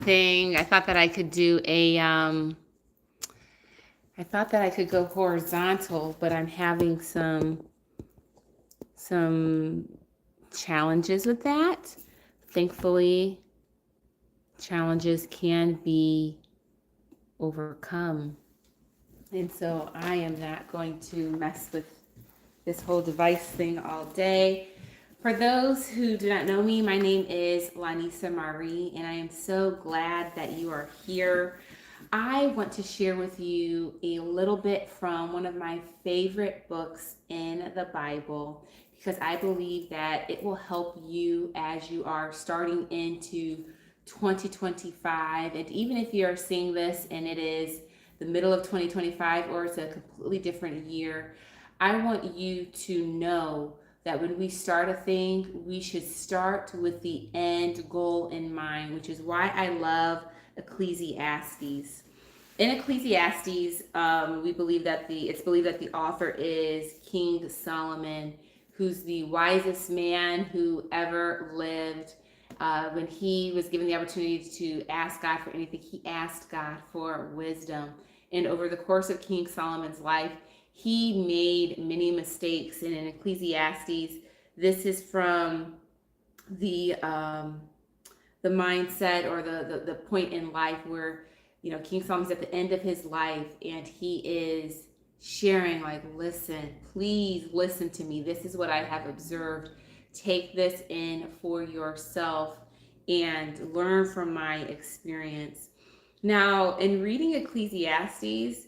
thing. I thought that I could do a I thought that I could go horizontal, but I'm having some challenges with that. Thankfully, challenges can be overcome. And so I am not going to mess with this whole device thing all day. For those who do not know me, my name is Lonisa Mari, and I am so glad that you are here. I want to share with you a little bit from one of my favorite books in the Bible because I believe that it will help you as you are starting into 2025. And even if you are seeing this and it is the middle of 2025 or it's a completely different year, I want you to know that when we start a thing, we should start with the end goal in mind, which is why I love Ecclesiastes. In Ecclesiastes, we believe that it's believed that the author is King Solomon, who's the wisest man who ever lived. When he was given the opportunity to ask God for anything, he asked God for wisdom. And over the course of King Solomon's life, he made many mistakes. And in Ecclesiastes, this is from the um, the mindset or the point in life where King Solomon's at the end of his life and he is sharing, like, listen, please listen to me. This is what I have observed. Take this in for yourself and learn from my experience. Now, in reading Ecclesiastes,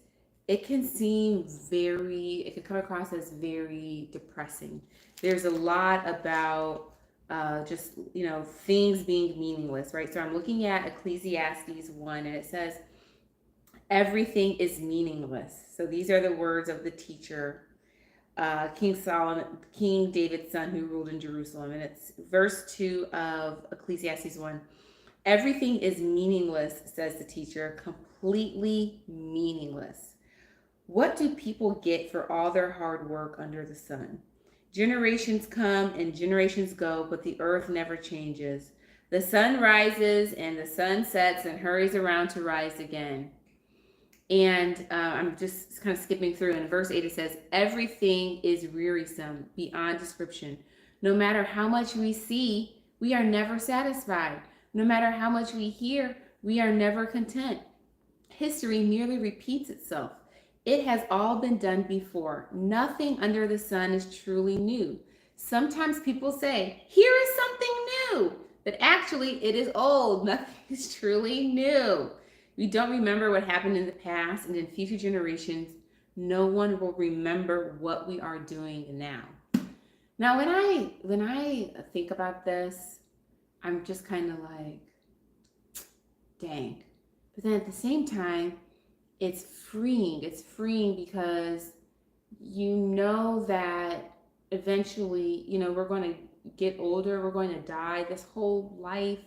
it can come across as very depressing. There's a lot about just, things being meaningless, right? So I'm looking at Ecclesiastes 1, and it says, everything is meaningless. So these are the words of the teacher, King Solomon, King David's son who ruled in Jerusalem. And it's verse 2 of Ecclesiastes 1. Everything is meaningless, says the teacher, completely meaningless. What do people get for all their hard work under the sun? Generations come and generations go, but the earth never changes. The sun rises and the sun sets and hurries around to rise again. And I'm just kind of skipping through. In verse 8, it says, everything is wearisome beyond description. No matter how much we see, we are never satisfied. No matter how much we hear, we are never content. History merely repeats itself. It has all been done before. Nothing under the sun is truly new. Sometimes people say, here is something new, but actually it is old. Nothing is truly new. We don't remember what happened in the past, and in future generations, no one will remember what we are doing now. Now, when I think about this, I'm just kind of like, dang. But then at the same time, it's freeing. It's freeing because you know that eventually, we're going to get older, we're going to die. This whole life,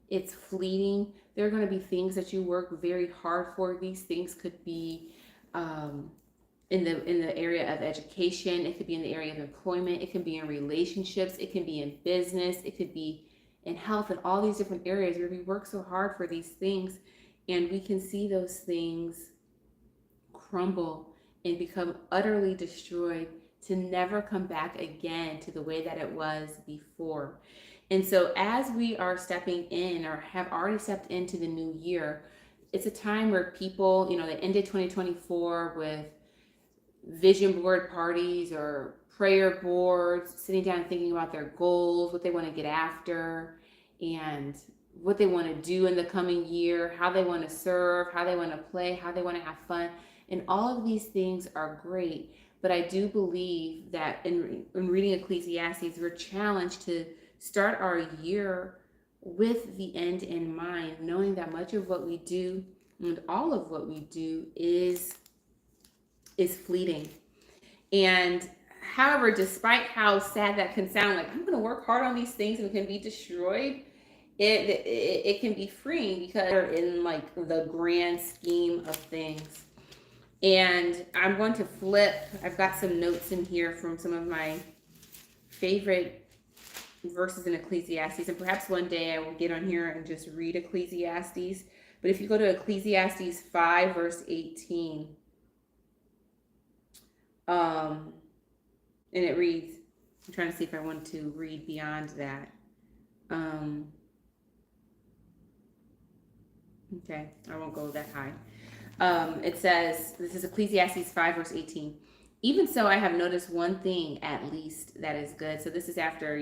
it's fleeting. There are going to be things that you work very hard for. These things could be in the area of education. It could be in the area of employment. It can be in relationships. It can be in business. It could be in health and all these different areas where we work so hard for these things, and we can see those things crumble and become utterly destroyed to never come back again to the way that it was before. And so as we are stepping in or have already stepped into the new year, it's a time where people, they ended 2024 with vision board parties or prayer boards, sitting down and thinking about their goals, what they want to get after, and what they want to do in the coming year, how they want to serve, how they want to play, how they want to have fun. And all of these things are great. But I do believe that in reading Ecclesiastes, we're challenged to start our year with the end in mind, knowing that much of what we do and all of what we do is fleeting. And however, despite how sad that can sound, like, I'm going to work hard on these things and it can be destroyed, it can be freeing because they're in, like, the grand scheme of things. And I'm going to flip. I've got some notes in here from some of my favorite verses in Ecclesiastes, and perhaps one day I will get on here and just read Ecclesiastes. But if you go to Ecclesiastes 5, verse 18, and it reads, I'm trying to see if I want to read beyond that. Okay, I won't go that high. It says, this is Ecclesiastes 5, verse 18. Even so, I have noticed one thing at least that is good. So this is after,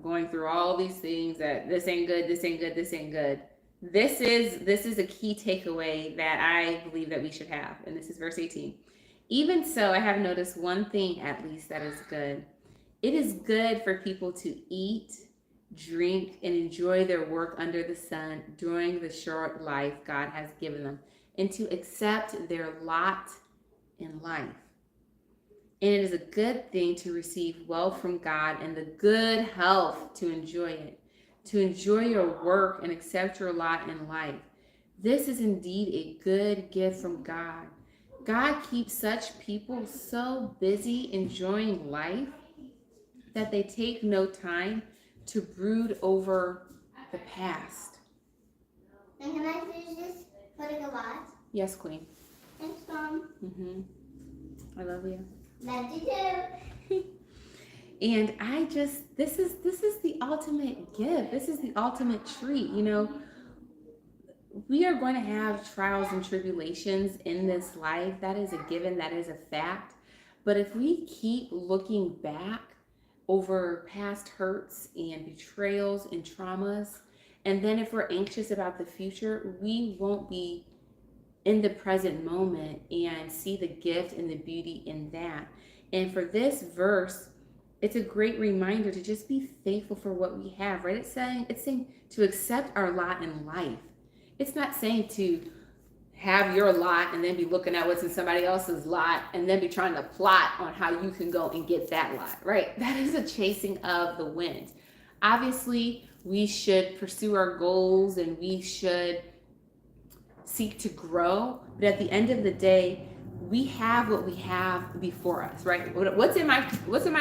going through all these things that this ain't good, this ain't good, this ain't good. This is a key takeaway that I believe that we should have. And this is verse 18. Even so, I have noticed one thing at least that is good. It is good for people to eat, drink, and enjoy their work under the sun during the short life God has given them, and to accept their lot in life. And it is a good thing to receive wealth from God and the good health to enjoy it, to enjoy your work and accept your lot in life. This is indeed a good gift from God. God keeps such people so busy enjoying life that they take no time to brood over the past. And can I finish this putting a lot? Yes, Queen. Thanks, Mom. I love you. Love you too. And this is the ultimate gift. This is the ultimate treat. We are going to have trials and tribulations in this life. That is a given. That is a fact. But if we keep looking back over past hurts and betrayals and traumas, and then if we're anxious about the future, we won't be in the present moment and see the gift and the beauty in that. And for this verse, it's a great reminder to just be thankful for what we have, right? It's saying to accept our lot in life. It's not saying to have your lot and then be looking at what's in somebody else's lot and then be trying to plot on how you can go and get that lot, right? That is a chasing of the wind. Obviously, we should pursue our goals and we should seek to grow, but at the end of the day, we have what we have before us, right? What's in my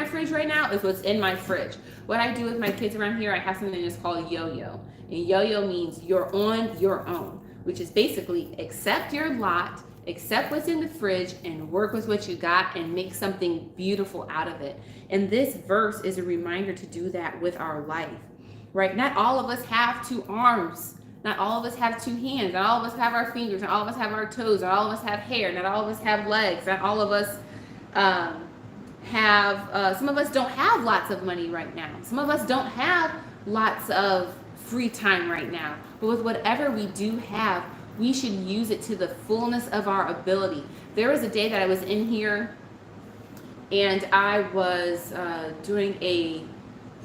fridge right now is what's in my fridge. What I do with my kids around here, I have something that's called yo-yo. And yo-yo means you're on your own, which is basically accept your lot, accept what's in the fridge, and work with what you got and make something beautiful out of it. And this verse is a reminder to do that with our life, right? Not all of us have two arms. Not all of us have two hands. Not all of us have our fingers. Not all of us have our toes. Not all of us have hair. Not all of us have legs. Not all of us some of us don't have lots of money right now. Some of us don't have lots of free time right now. But with whatever we do have, we should use it to the fullness of our ability. There was a day that I was in here and I was doing a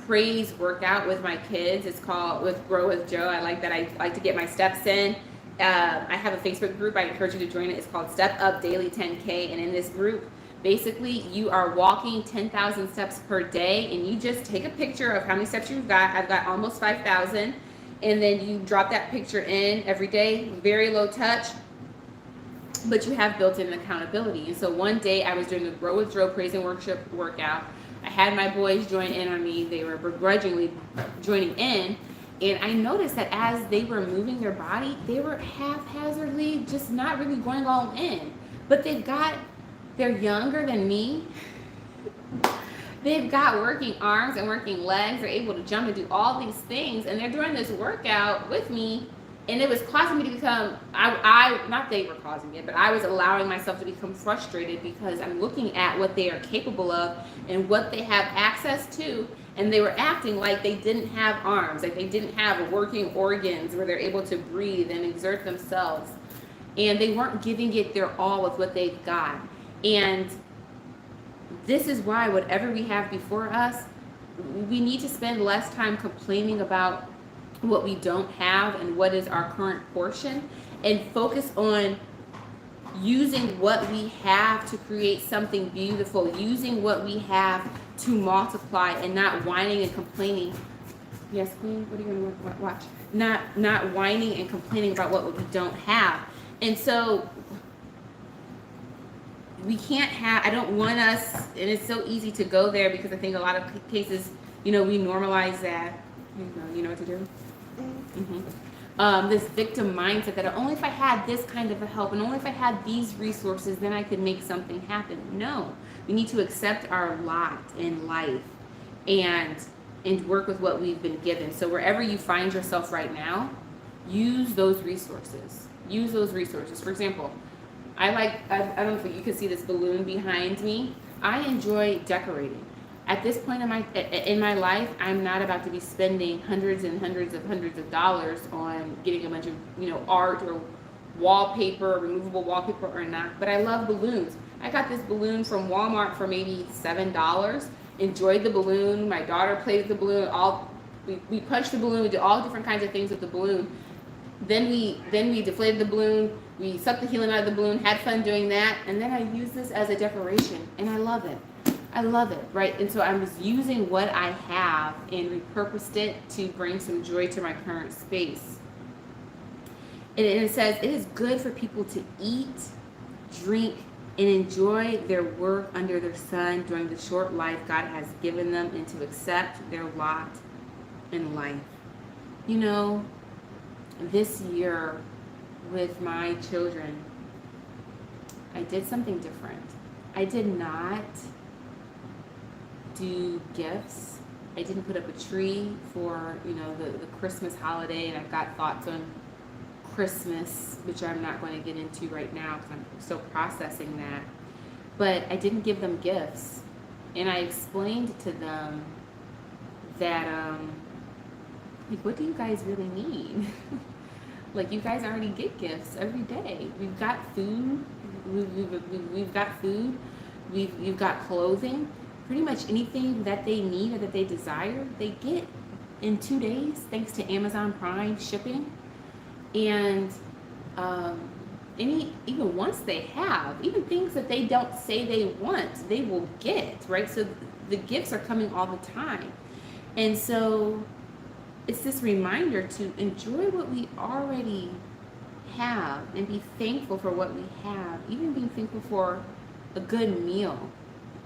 praise workout with my kids. It's called Grow with Joe. I like that. I like to get my steps in. I have a Facebook group. I encourage you to join it. It's called Step Up Daily 10K. And in this group, basically you are walking 10,000 steps per day and you just take a picture of how many steps you've got. I've got almost 5,000. And then you drop that picture in every day, very low touch, but you have built-in accountability. And so one day I was doing a Grow with Joe praise and worship workout. I had my boys join in on me. They were begrudgingly joining in. And I noticed that as they were moving their body, they were haphazardly just not really going all in. But they're younger than me. They've got working arms and working legs. They're able to jump and do all these things. And they're doing this workout with me. And it was causing me to become, not they were causing it, but I was allowing myself to become frustrated because I'm looking at what they are capable of and what they have access to. And they were acting like they didn't have arms, like they didn't have working organs where they're able to breathe and exert themselves. And they weren't giving it their all with what they've got. And this is why whatever we have before us, we need to spend less time complaining about what we don't have and what is our current portion, and focus on using what we have to create something beautiful, using what we have to multiply, and not whining and complaining. Yes, Queen, what are you going to watch? Not whining and complaining about what we don't have. And so we can't have, I don't want us, and it's so easy to go there because I think a lot of cases We normalize that. You know what to do? This victim mindset that only if I had this kind of a help and only if I had these resources, then I could make something happen. No, we need to accept our lot in life and work with what we've been given. So wherever you find yourself right now, use those resources. Use those resources. For example, I don't know if you can see this balloon behind me. I enjoy decorating. At this point in my life, I'm not about to be spending hundreds of dollars on getting a bunch of art or wallpaper, removable wallpaper or not. But I love balloons. I got this balloon from Walmart for maybe $7. Enjoyed the balloon. My daughter played with the balloon. We punched the balloon. We did all different kinds of things with the balloon. Then we deflated the balloon. We sucked the helium out of the balloon. Had fun doing that. And then I use this as a decoration, and I love it. I love it, right? And so I was using what I have and repurposed it to bring some joy to my current space. And it says, it is good for people to eat, drink, and enjoy their work under the sun during the short life God has given them and to accept their lot in life. This year with my children, I did something different. I did not do gifts. I didn't put up a tree for the Christmas holiday, and I've got thoughts on Christmas, which I'm not going to get into right now because I'm still processing that. But I didn't give them gifts, and I explained to them that what do you guys really need? Like, you guys already get gifts every day. We've got food. We've got food. We've got clothing. Pretty much anything that they need or that they desire, they get in 2 days, thanks to Amazon Prime shipping. And even once they have, even things that they don't say they want, they will get, right? So the gifts are coming all the time. And so it's this reminder to enjoy what we already have and be thankful for what we have, even being thankful for a good meal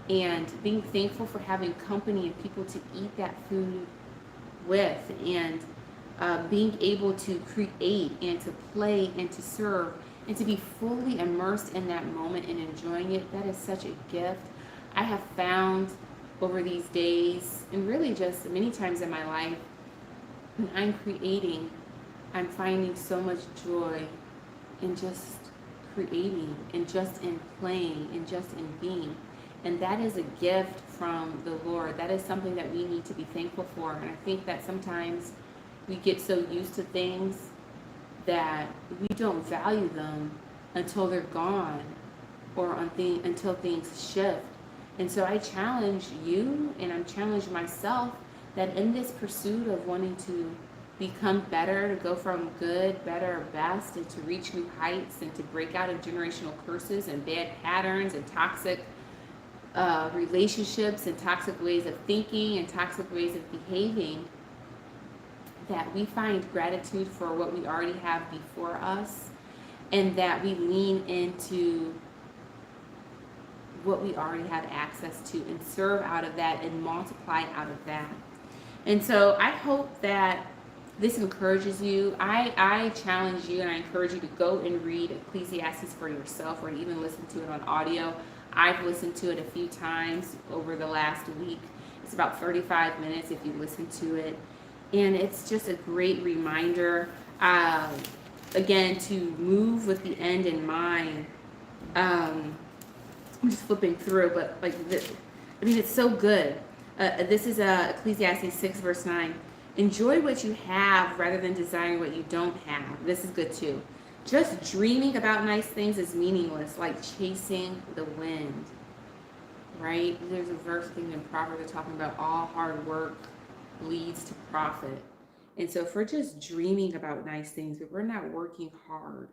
and being thankful for having company and people to eat that food with, and being able to create and to play and to serve and to be fully immersed in that moment and enjoying it. That is such a gift. I have found over these days, and really just many times in my life, when I'm creating, I'm finding so much joy in just creating and just in playing and just in being. And that is a gift from the Lord. That is something that we need to be thankful for. And I think that sometimes we get so used to things that we don't value them until they're gone or until things shift. And so I challenge you, and I'm challenging myself, that in this pursuit of wanting to become better, to go from good, better, best, and to reach new heights, and to break out of generational curses and bad patterns and toxic relationships and toxic ways of thinking and toxic ways of behaving, that we find gratitude for what we already have before us, and that we lean into what we already have access to and serve out of that and multiply out of that. And so I hope that this encourages you. I challenge you and I encourage you to go and read Ecclesiastes for yourself, or even listen to it on audio. I've listened to it a few times over the last week. It's about 35 minutes if you listen to it. And it's just a great reminder, again, to move with the end in mind. I'm just flipping through, but it's so good. This is Ecclesiastes 6, verse 9. Enjoy what you have rather than desiring what you don't have. This is good too. Just dreaming about nice things is meaningless, like chasing the wind, right? There's a verse thing in Proverbs talking about all hard work leads to profit. And so if we're just dreaming about nice things, but we're not working hard,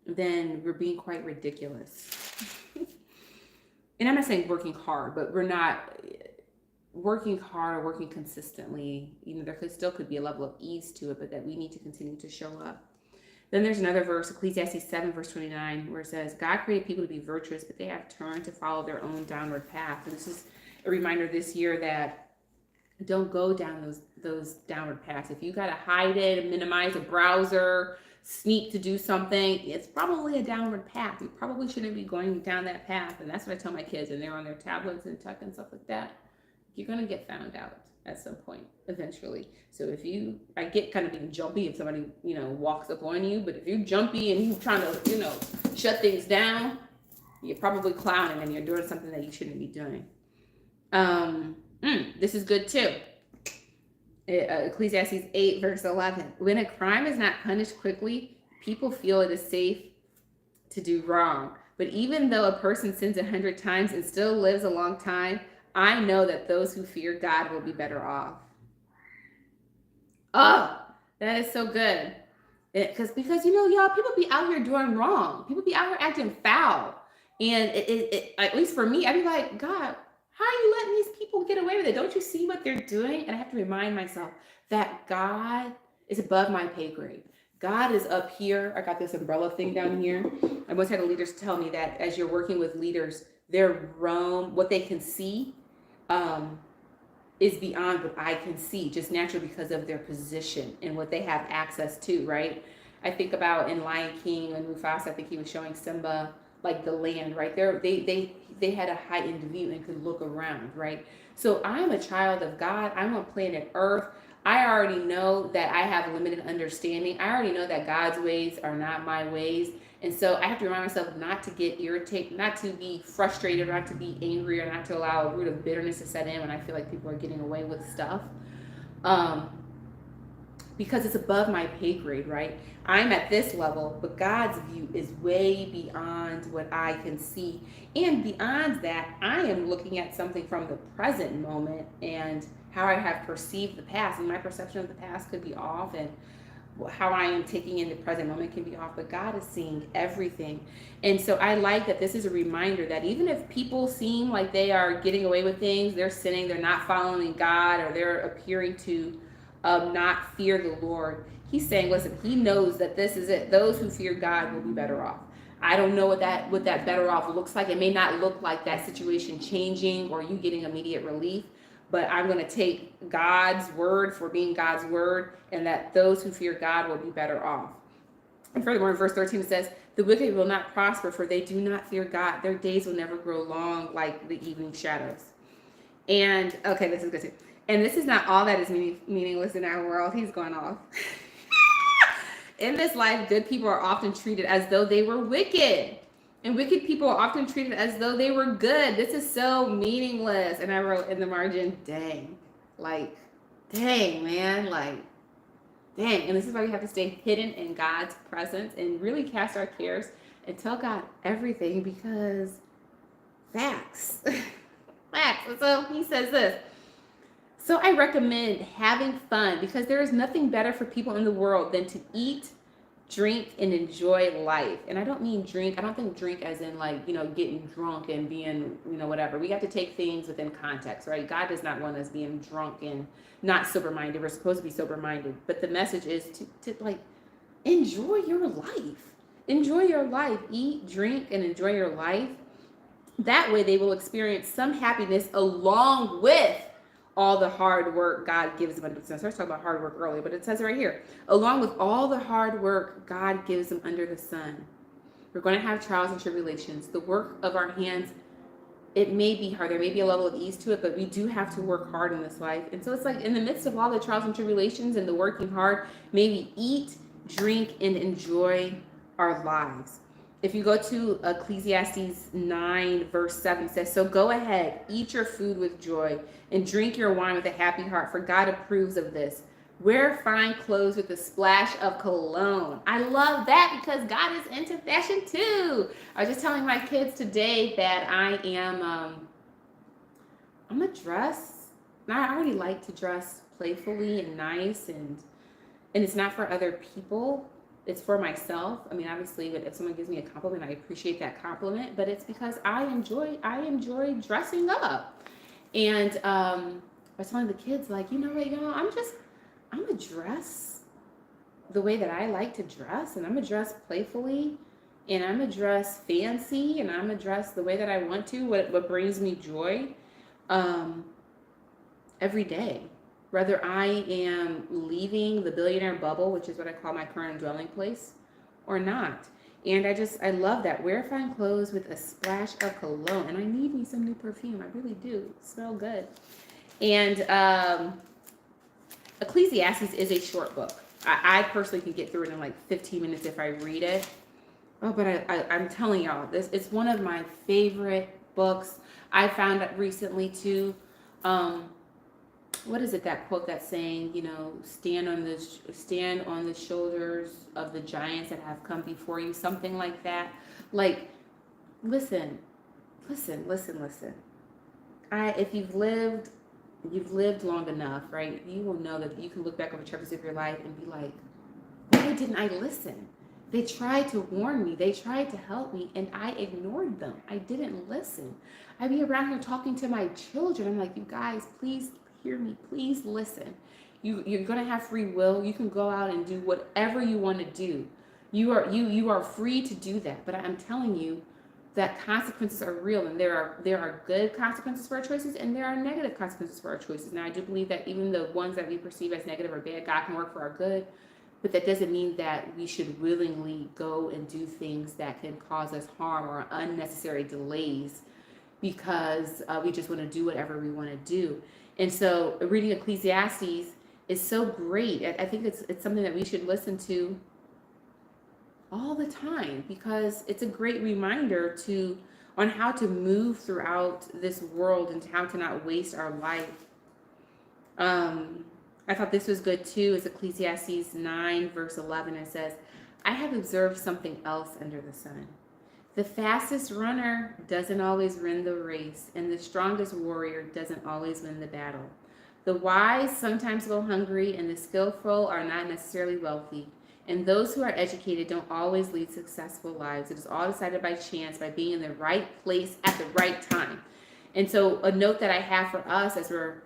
then we're being quite ridiculous. And I'm not saying working hard, but we're not working hard or working consistently. There could be a level of ease to it, but that we need to continue to show up. Then there's another verse, Ecclesiastes 7, verse 29, where it says, God created people to be virtuous, but they have turned to follow their own downward path. And this is a reminder this year that don't go down those downward paths. If you gotta hide it and minimize a browser, sneak to do something, it's probably a downward path. You probably shouldn't be going down that path. And that's what I tell my kids, and they're on their tablets and tech and stuff like that. You're gonna get found out at some point eventually. So if you, I get kind of being jumpy if somebody, walks up on you, but if you're jumpy and you're trying to, shut things down, you're probably clowning and you're doing something that you shouldn't be doing. This is good too. Ecclesiastes 8 verse 11. When a crime is not punished quickly, people feel it is safe to do wrong. But even though a person sins 100 times and still lives a long time, I know that those who fear God will be better off. Oh, that is so good. Because y'all, people be out here doing wrong. People be out here acting foul. And at least for me, I'd be like, God, how are you letting these people get away with it? Don't you see what they're doing? And I have to remind myself that God is above my pay grade. God is up here. I got this umbrella thing down here. I once had the leaders tell me that as you're working with leaders, their realm, what they can see, is beyond what I can see, just naturally because of their position and what they have access to, right? I think about in Lion King when Mufasa, I think he was showing Simba like the land, right? They had a heightened view and could look around, right? So I'm a child of God. I'm on planet Earth. I already know that I have limited understanding. I already know that God's ways are not my ways. And so I have to remind myself not to get irritated, not to be frustrated, or not to be angry, or not to allow a root of bitterness to set in when I feel like people are getting away with stuff. Because it's above my pay grade, right? I'm at this level, but God's view is way beyond what I can see. And beyond that, I am looking at something from the present moment and how I have perceived the past. And my perception of the past could be off, and how I am taking in the present moment can be off, but God is seeing everything. And so I like that this is a reminder that even if people seem like they are getting away with things, they're sinning, they're not following God, or they're appearing to not fear the Lord, he's saying, listen, he knows that this is it. Those who fear God will be better off. I don't know what that better off looks like. It may not look like that situation changing or you getting immediate relief, but I'm going to take God's word for being God's word, and that those who fear God will be better off. And furthermore, in verse 13 it says, the wicked will not prosper, for they do not fear God. Their days will never grow long like the evening shadows. And okay, this is good too. And this is not all that is meaningless in our world. He's going off. In this life, good people are often treated as though they were wicked. And wicked people are often treated as though they were good. This is so meaningless. And I wrote in the margin, dang. Like, dang, man. Like, dang. And this is why we have to stay hidden in God's presence and really cast our cares and tell God everything, because facts. Facts. And so he says this. So I recommend having fun, because there is nothing better for people in the world than to eat, drink, and enjoy life. And I don't mean drink. I don't think drink as in like, getting drunk and being, whatever. We have to take things within context, right? God does not want us being drunk and not sober-minded. We're supposed to be sober-minded. But the message is to like, enjoy your life. Enjoy your life. Eat, drink, and enjoy your life. That way they will experience some happiness along with all the hard work God gives them under the sun. So I was talking about hard work earlier, but it says it right here. Along with all the hard work God gives them under the sun. We're going to have trials and tribulations. The work of our hands, it may be hard. There may be a level of ease to it, but we do have to work hard in this life. And so it's like in the midst of all the trials and tribulations and the working hard, maybe eat, drink, and enjoy our lives. If you go to Ecclesiastes 9, verse 7, it says, so go ahead, eat your food with joy, and drink your wine with a happy heart, for God approves of this. Wear fine clothes with a splash of cologne. I love that, because God is into fashion too. I was just telling my kids today that I'm a dress. I already like to dress playfully and nice, and it's not for other people. It's for myself. I mean, obviously, if someone gives me a compliment, I appreciate that compliment, but it's because I enjoy dressing up. And I was telling the kids, like, you know what, y'all, I'm a dress the way that I like to dress, and I'm a dress playfully, and I'm a dress fancy, and I'm a dress the way that I want to, what brings me joy every day. whether I am leaving the billionaire bubble, which is what I call my current dwelling place, or not. And I love that. Wear fine clothes with a splash of cologne. And I need me some new perfume. I really do. Smell good. And Ecclesiastes is a short book. I personally can get through it in like 15 minutes if I read it. Oh, but I'm telling y'all, it's one of my favorite books. I found it recently too. Um, what is it, that quote that's saying, stand on the shoulders of the giants that have come before you, something like that. Like, listen, listen. If you've lived long enough, right? You will know that you can look back over chapters of your life and be like, why didn't I listen? They tried to warn me. They tried to help me, and I ignored them. I didn't listen. I'd be around here talking to my children. I'm like, you guys, please hear me. Please listen. You're gonna have free will. You can go out and do whatever you want to do. You are free to do that. But I'm telling you that consequences are real, and there are good consequences for our choices, and there are negative consequences for our choices. Now, I do believe that even the ones that we perceive as negative or bad, God can work for our good. But that doesn't mean that we should willingly go and do things that can cause us harm or unnecessary delays because we just want to do whatever we want to do. And so reading Ecclesiastes is so great. I think it's something that we should listen to all the time because it's a great reminder on how to move throughout this world and how to not waste our life. I thought this was good too. It's Ecclesiastes 9, verse 11. It says, I have observed something else under the sun. The fastest runner doesn't always win the race, and the strongest warrior doesn't always win the battle. The wise sometimes go hungry, and the skillful are not necessarily wealthy. And those who are educated don't always lead successful lives. It is all decided by chance, by being in the right place at the right time. And so a note that I have for us as we're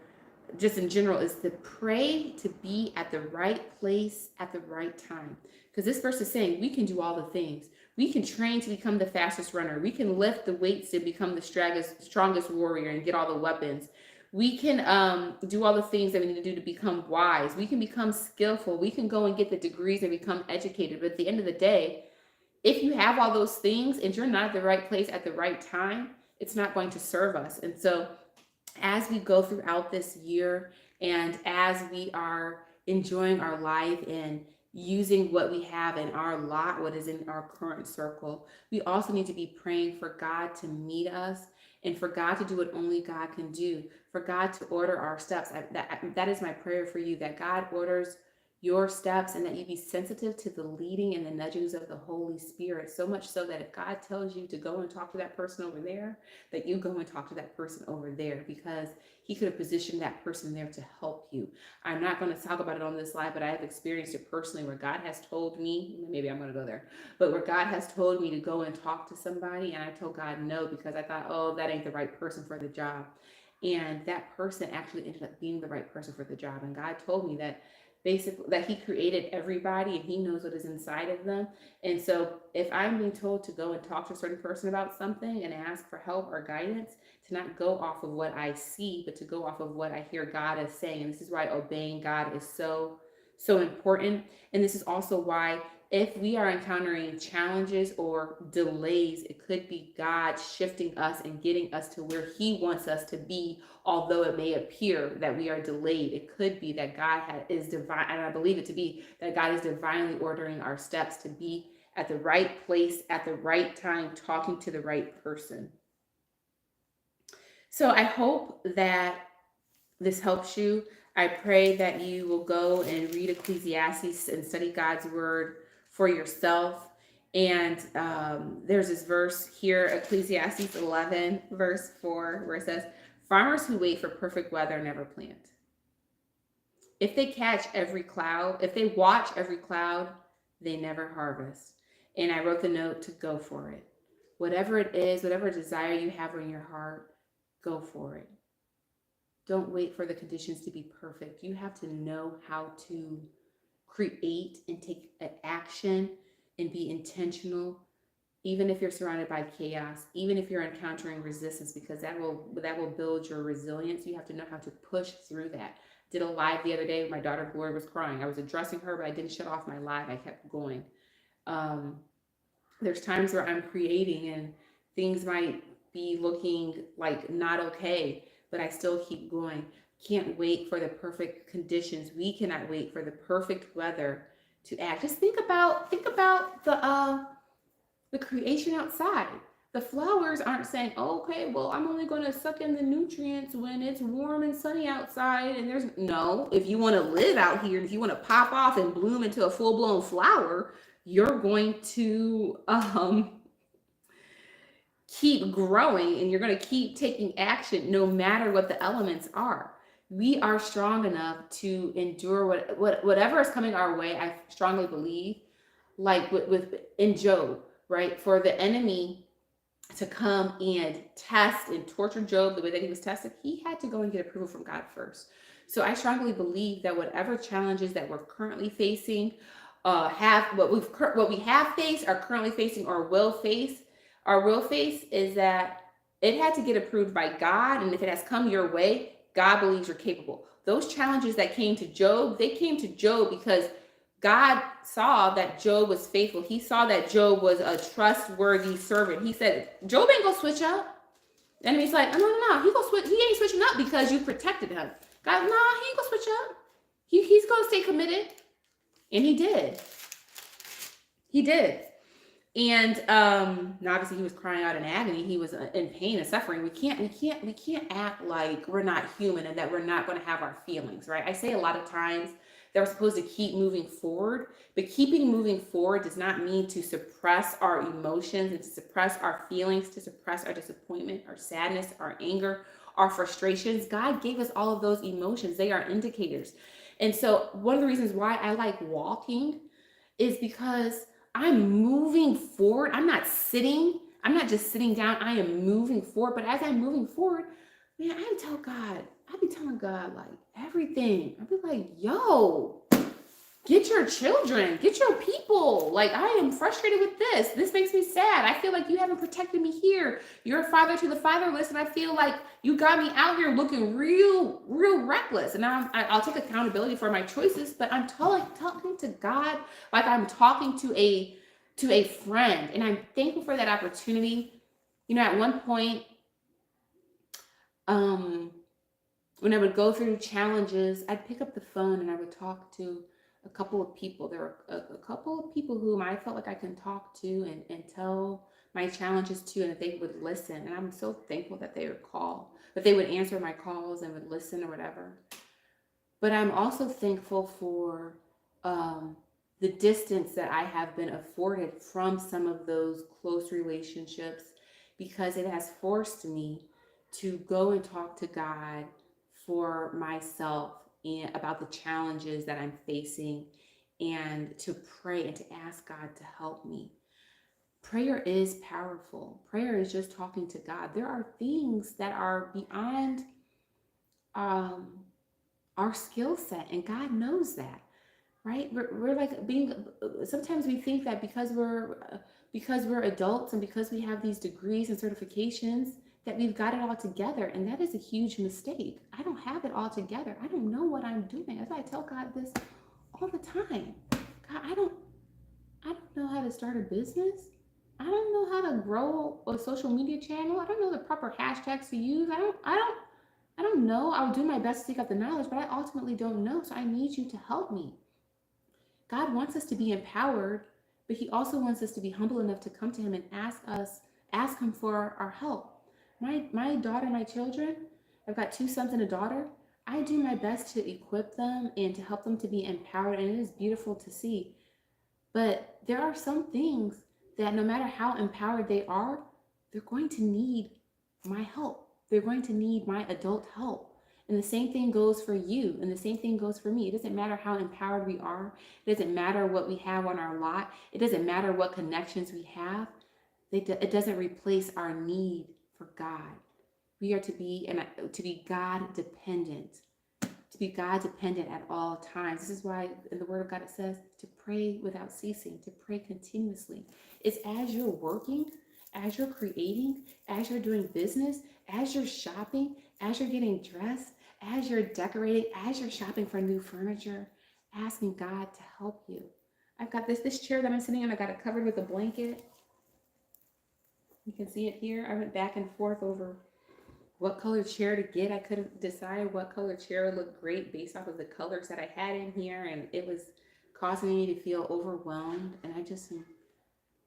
just in general is to pray to be at the right place at the right time. Because this verse is saying we can do all the things. We can train to become the fastest runner. We can lift the weights to become the strongest warrior and get all the weapons. We can do all the things that we need to do to become wise. We can become skillful. We can go and get the degrees and become educated. But at the end of the day, if you have all those things and you're not at the right place at the right time, it's not going to serve us. And so as we go throughout this year and as we are enjoying our life and using what we have in our lot, what is in our current circle, we also need to be praying for God to meet us and for God to do what only God can do, for God to order our steps. That is my prayer for you, that God orders your steps and that you be sensitive to the leading and the nudgings of the Holy Spirit, so much so that if God tells you to go and talk to that person over there, that you go and talk to that person over there, because he could have positioned that person there to help you. I'm not going to talk about it on this live, but I have experienced it personally where God has told me, maybe I'm going to go there, but where God has told me to go and talk to somebody, and I told God no because I thought, oh, that ain't the right person for the job. And that person actually ended up being the right person for the job. And God told me that basically that he created everybody and he knows what is inside of them. And so if I'm being told to go and talk to a certain person about something and ask for help or guidance, to not go off of what I see, but to go off of what I hear God is saying. And this is why obeying God is so important. And this is also why if we are encountering challenges or delays, it could be God shifting us and getting us to where he wants us to be, although it may appear that we are delayed. It could be that God is divine, and I believe it to be that God is divinely ordering our steps to be at the right place at the right time, talking to the right person. So I hope that this helps you. I pray that you will go and read Ecclesiastes and study God's word for yourself. And there's this verse here, Ecclesiastes 11, verse 4, where it says, farmers who wait for perfect weather never plant. If they watch every cloud, they never harvest. And I wrote the note to go for it. Whatever it is, whatever desire you have in your heart, go for it. Don't wait for the conditions to be perfect. You have to know how to create and take action and be intentional, even if you're surrounded by chaos, even if you're encountering resistance, because that will build your resilience. You have to know how to push through that, did a live the other day where my daughter Gloria was crying. I was addressing her, but I didn't shut off my live. I kept going. Um, there's times where I'm creating and things might be looking like not okay, but I still keep going. Can't wait for the perfect conditions. We cannot wait for the perfect weather to act. Just think about the creation outside. The flowers aren't saying, oh, okay, well, I'm only going to suck in the nutrients when it's warm and sunny outside. And there's no, if you want to live out here and if you want to pop off and bloom into a full blown flower, you're going to keep growing and you're going to keep taking action no matter what the elements are. We are strong enough to endure whatever is coming our way. I strongly believe, like with in Job, right? For the enemy to come and test and torture Job the way that he was tested, he had to go and get approval from God first. So I strongly believe that whatever challenges that we're currently facing, have what we have faced, are currently facing, or will face, is that it had to get approved by God, and if it has come your way, God believes you're capable. Those challenges that came to Job, they came to Job because God saw that Job was faithful. He saw that Job was a trustworthy servant. He said, Job ain't gonna switch up. The enemy's like, no. He ain't switching up because you protected him. God, no, he ain't gonna switch up. He's gonna stay committed. And he did. He did. And obviously he was crying out in agony. He was in pain and suffering. We can't act like we're not human and that we're not going to have our feelings, right? I say a lot of times that we're supposed to keep moving forward, but keeping moving forward does not mean to suppress our emotions and to suppress our feelings, to suppress our disappointment, our sadness, our anger, our frustrations. God gave us all of those emotions. They are indicators. And so one of the reasons why I like walking is because I'm moving forward. I'm not sitting. I'm not just sitting down. I am moving forward. But as I'm moving forward, man, I be telling God like everything. I be like, yo, get your children, get your people. Like, I am frustrated with this. This makes me sad. I feel like you haven't protected me here. You're a father to the fatherless. And I feel like you got me out here looking real reckless. And I'll take accountability for my choices, but I'm talking to God like I'm talking to a friend. And I'm thankful for that opportunity. You know, at one point, when I would go through challenges, I'd pick up the phone and I would talk to a couple of people. There were a couple of people whom I felt like I can talk to and tell my challenges to, and that they would listen. And I'm so thankful that they would call, that they would answer my calls and would listen or whatever. But I'm also thankful for the distance that I have been afforded from some of those close relationships, because it has forced me to go and talk to God for myself and about the challenges that I'm facing, and to pray and to ask God to help me. Prayer is powerful. Prayer is just talking to God. There are things that are beyond our skill set, and God knows that, right? We're like sometimes we think that because we're adults and because we have these degrees and certifications that we've got it all together, and that is a huge mistake. I don't have it all together. I don't know what I'm doing. That's why I tell God this all the time. God, I don't know how to start a business. I don't know how to grow a social media channel. I don't know the proper hashtags to use. I don't know. I'll do my best to seek out the knowledge, but I ultimately don't know. So I need you to help me. God wants us to be empowered, but he also wants us to be humble enough to come to him and ask him for our help. My daughter, my children, I've got 2 sons and a daughter. I do my best to equip them and to help them to be empowered, and it is beautiful to see. But there are some things that no matter how empowered they are, they're going to need my help. They're going to need my adult help. And the same thing goes for you, and the same thing goes for me. It doesn't matter how empowered we are. It doesn't matter what we have on our lot. It doesn't matter what connections we have. It doesn't replace our need for God. We are to be God dependent. To be God dependent at all times. This is why in the Word of God it says to pray without ceasing, to pray continuously. It's as you're working, as you're creating, as you're doing business, as you're shopping, as you're getting dressed, as you're decorating, as you're shopping for new furniture, asking God to help you. I've got this chair that I'm sitting on. I got it covered with a blanket. You can see it here. I went back and forth over what color chair to get. I couldn't decide what color chair would look great based off of the colors that I had in here, and it was causing me to feel overwhelmed. And I just am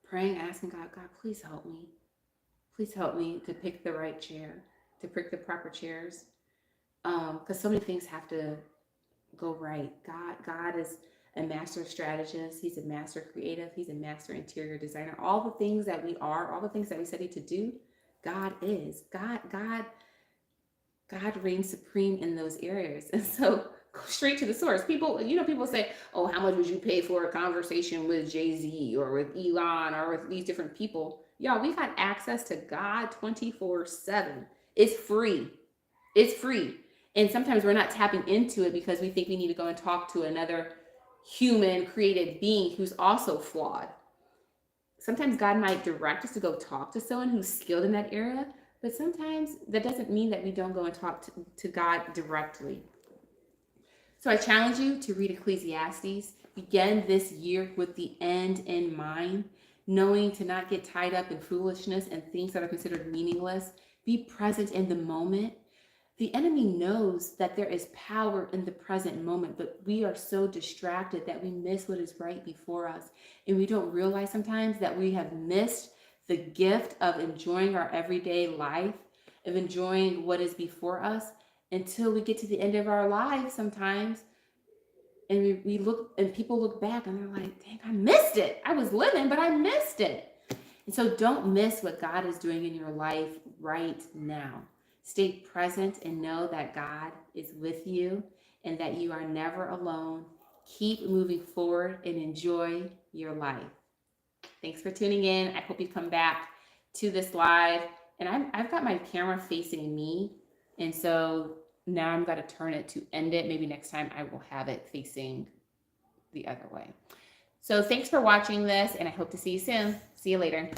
praying, asking God, God, please help me. Please help me to pick the right chair, to pick the proper chairs, because so many things have to go right. God is a master strategist. He's a master creative. He's a master interior designer. All the things that we are, all the things that we study to do, God is. God reigns supreme in those areas. And so go straight to the source. People say, oh, how much would you pay for a conversation with Jay-Z or with Elon or with these different people? Y'all, we got access to God 24/7. It's free. It's free. And sometimes we're not tapping into it because we think we need to go and talk to another human created being who's also flawed. Sometimes God might direct us to go talk to someone who's skilled in that area, but sometimes that doesn't mean that we don't go and talk to God directly. So I challenge you to read Ecclesiastes. Begin this year with the end in mind, knowing to not get tied up in foolishness and things that are considered meaningless. Be present in the moment. The enemy knows that there is power in the present moment, but we are so distracted that we miss what is right before us. And we don't realize sometimes that we have missed the gift of enjoying our everyday life, of enjoying what is before us until we get to the end of our lives sometimes. And we look and people look back and they're like, dang, I missed it. I was living, but I missed it. And so don't miss what God is doing in your life right now. Stay present and know that God is with you and that you are never alone. Keep moving forward and enjoy your life. Thanks for tuning in. I hope you come back to this live. And I've got my camera facing me. And so now I'm going to turn it to end it. Maybe next time I will have it facing the other way. So thanks for watching this, and I hope to see you soon. See you later.